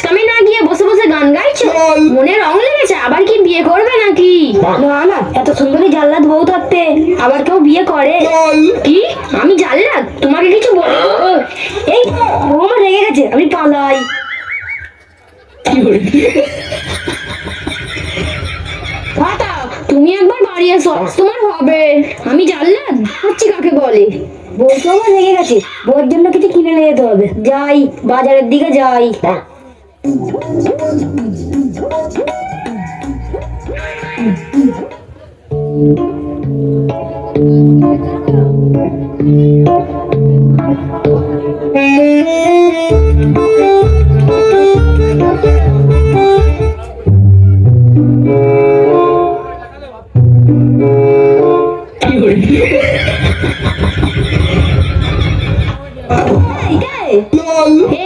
কামে না গিয়ে বসে বসে গান গাইছো? মনে রং লেগেছে? আবার কি বিয়ে করবে নাকি? না না, এত সুন্দরী জাল্লাদ বউ থাকতে আবার কেউ বিয়ে করে? কি? আমি জাল্লাদ? তোমাকে কিছু বলবো? এই ও আমার রেগে গেছে, আমি পালাই। ফাটা, তুমি একবার বাড়ি এসো, তোমার হবে। আমি জাল্লাদ হচ্ছি কাকে বলে? বউ তো আমার রেগে গেছে, বউর জন্য কিছু কিনে নিয়ে যেতে হবে। যাই, বাজারের দিকে যাই।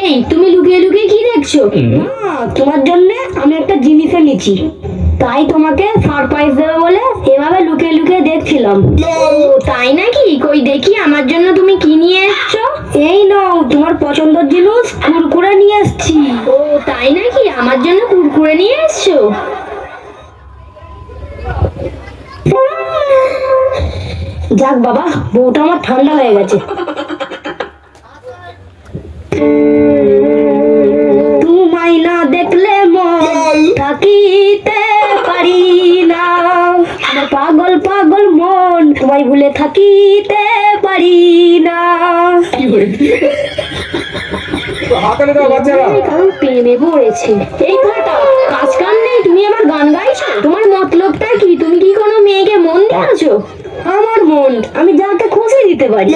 এই, তুমি লুকিয়ে লুকিয়ে কি দেখছো? তোমার জন্য আমি একটা জিনিস এনেছি, তাই তোমাকে সারপ্রাইজ দেবো বলে এভাবে লুকিয়ে লুকিয়ে দেখছিলাম। ও তাই নাকি? কই দেখি আমার জন্য তুমি কি নিয়ে এসছো? এই নাও তোমার পছন্দের জিনিস, কুরকুরে নিয়ে এসছি। ও তাই নাকি? আমার জন্য কুরকুরে নিয়ে এসছো? যাক বাবা, বউটা আমার ঠান্ডা হয়ে গেছে। তোমায় না দেখলে মন থাকিতে পারি না, আমার পাগল পাগল মন তোমায় ভুলে থাকিতে পারি না। কারণ প্রেমে পড়েছে। এই ফাটা, কাজ কাম নেই, তুমি আবার গান গাইছো? তোমার মতলবটা কি? তুমি কি কোনো মেয়েকে মন দিয়েছো? আমার মন আমি যাকে খুশি দিতে পারি।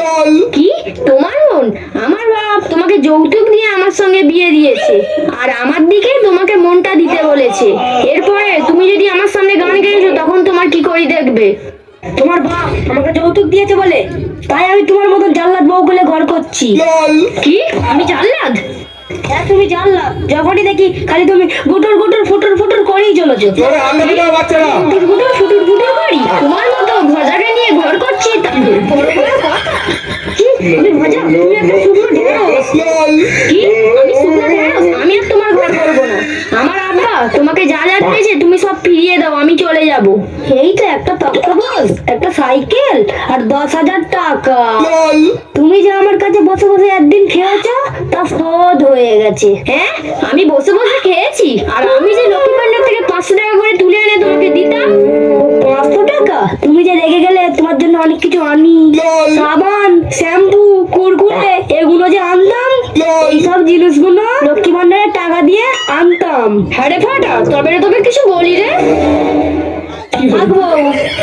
কি? তোমার মন? আমার বাপ তোমাকে যৌতুক দিয়ে আমার সঙ্গে বিয়ে দিয়েছে, আর আমার দিকে তোমাকে মনটা দিতে বলেছে। এরপরে তুমি যদি আমার সামনে গান গেয়েছো, তখন তোমার কি করে দেখবে? তোমার বাপ আমাকে যৌতুক দিয়েছে বলে তাই আমি তোমার মতন জাল্লাদ বউ বলে ঘর করছি। কি? আমি জাল্লাদ? হ্যাঁ তুমি জাল্লাদ, যখনই দেখি খালি তুমি গুটুর গুটুর ফুটুর ফুটুর করেই চলেছো। ফুটুর ফুটুর ফুটুর ফুটুর করি? তোমার মতো ভজাকে নিয়ে ঘর করছি? কি? তুমি ভজা? তুমি একটা শুকনো ঢেঁড়স। কি? আমি শুকনো ঢেঁড়স? আমি আর তোমার ঘর করবো না। আমার আব্বা তোমাকে যা যা দিয়েছে তুমি সব ফিরিয়ে দাও, আমি চলে যাব। এই তো একটা তক্তা বস, একটা সাইকেল আর 10,000 টাকা। তুমি যে আমার কাছে বসে বসে একদিন খেয়েছো তা শোধ হয়ে গেছে। হ্যাঁ, আমি বসে বসে খেয়েছি, আর আমি যে লক্ষ্মী ভান্ডার থেকে 500 টাকা করে তুলে এনে তোমাকে দিতাম। 500 টাকা? তুমি যে রেগে গেলে তোমার জন্য অনেক কিছু আনি, সাবান, শ্যাম্পু, কুরকুরে এগুলো যে আনতাম, এইসব জিনিসগুলো লক্ষ্মী ভান্ডারের টাকা দিয়ে আনতাম। হ্যাঁ রে ফাটা, তবে রে তোকে কিছু বলি রে। থাকবো,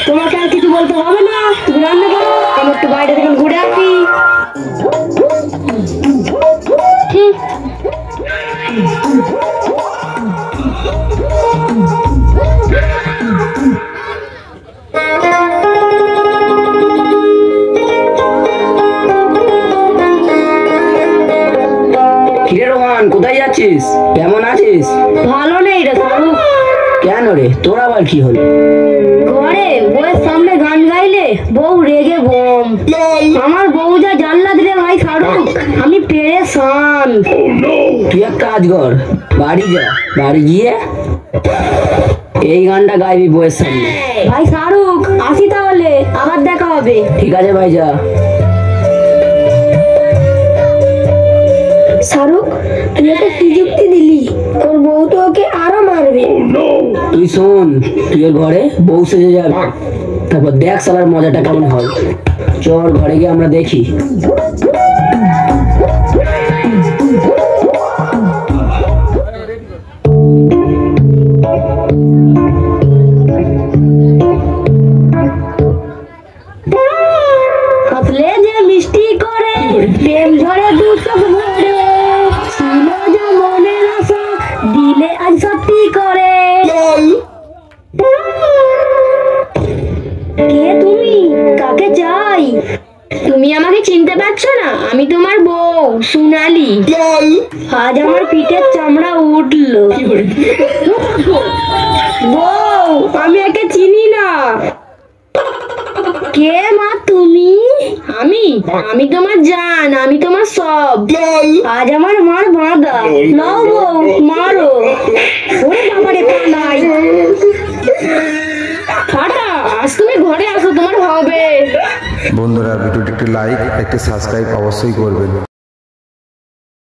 তোমাকে আর কিছু বলতে হবে না। তুমি রান্না করো, আমি একটু বাইরে থেকে ঘুরে আসি। কিরে রোহান, কোথায় যাচ্ছিস? কেমন আছিস? ভালো নেই রে শাহরুখ। কেন রে, তোর আবার কি হলো? ঘরে বউয়ের সামনে গান গাইলে বউ রেগে বোম। আমার বউ যা জাল্লাদ রে ভাই শাহরুখ, আমি পেরেশান। তুই এক কাজ কর, বাড়ি যা, বাড়ি গিয়ে এই গানটা গাইবি বউয়ের সামনে। ভাই শাহরুখ, আসি তাহলে, আবার দেখা হবে। ঠিক আছে ভাই, যা। শাহরুখ, তুই একটা কি যুক্তি দিলি? তোর বউ তো ওকে আরো মারবে। তুই শোন, তুই ওর ঘরে বউ সেজে যাবি, তারপর দেখ সালার মজাটা কেমন হয়। চল ঘরে গিয়ে আমরা দেখি। হাসলে যে মিষ্টি করে, প্রেম ঝরে দু চোখ ভরে, ছিল যে মনের আশা, দিলে আজ সত্যি করে। কে তুমি? কাকে চাই? তুমি আমাকে চিনতে পারছো না? আমি তোমার বউ সোনালি। আজ আমার পিঠের চামড়া উঠলো। বউ, আমি একে চিনি না। কে মা তুমি? আমি তোমার জান, আমি তোমার সব। আজ আমার মার বাঁধা। নাও বউ, মার তুমি ঘরে আসো, তোমার হবে। বন্ধুরা ভিডিওটি একটি লাইক একটি সাবস্ক্রাইব অবশ্যই করবেন।